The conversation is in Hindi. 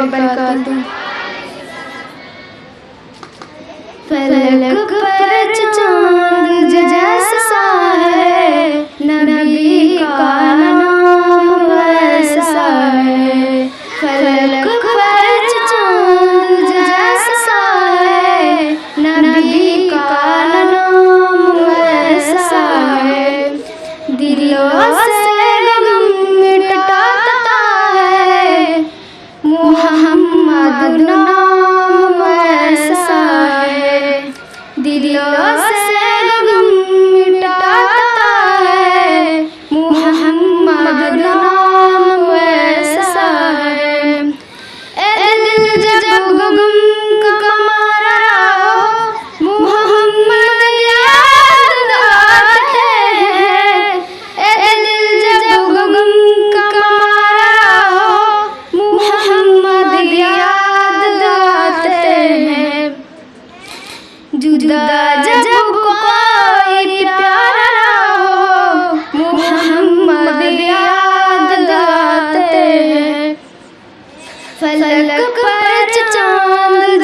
वबरकातुहू। फलक पर चांद जैसा है, नबी का नाम वैसा है। फलक पर चांद जैसा है, नबी का नाम वैसा है। दिलों से गम मिटाता है, मुहम्मद नाम वैसा है। दिलों से गम मिटाता है, मुहम्मद नाम वैसा है। ए दिल जब गम का मारा हो, मुहम्मद याद आते हैं। ए दिल जब गम का मारा हो, मुहम्मद याद आते हैं। जुदा जब कोई प्यारा हो, मुहम्मद याद आते हैं। फलक पर चांद